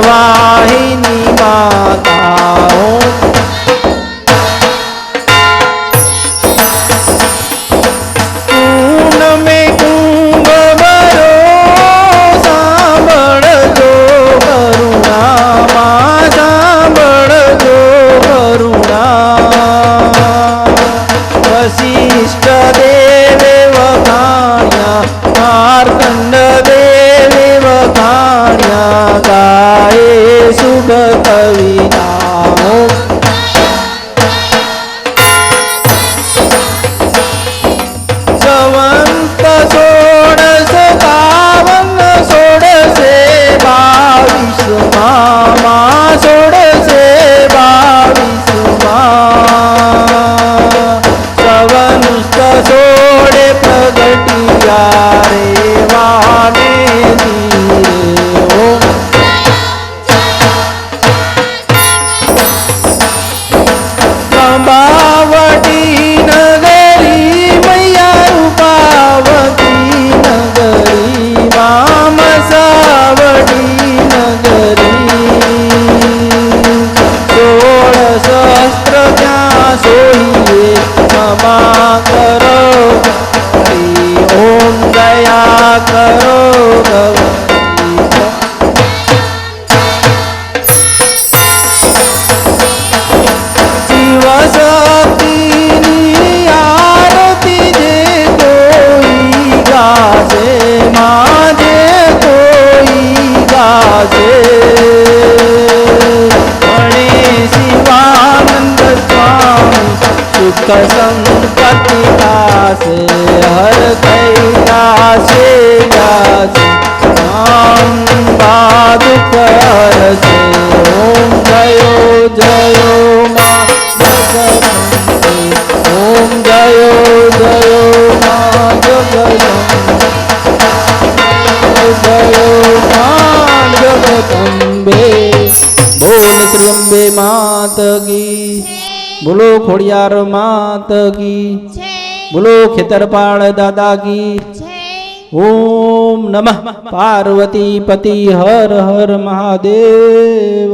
वाहिनी माता कून में कुंभ भरो सांभळजो करुणा मा सांभळजो करुणा वसिष्ठ देवे वखाण्या मार्कंड देवे वखाण्या गाये शुभ कवी नामो सवंत सोडस पावन सोडसे 22 मामा सोडसे 22 मा सवनुस्त सोडे प्रगटिया रे वाणे बावटी नगरी मैया रूपावती नगरी वामसावटी नगरी 16 सहस्त्र क्या सोहिए क्षमा करो ओम दया करो सुख संपत्ति दासे हर कैलासे दासे नाम बादुक हरसे ओम जयो जयो माँ जगदम्बे ओम जयो जयो माँ जगदम्बे जयो माँ जगदम्बे बोल श्री अम्बे मात की बोलो खोड़ियार मात की बोलो खेतरपाल दादा की ओम नमः पार्वती पति हर हर महादेव।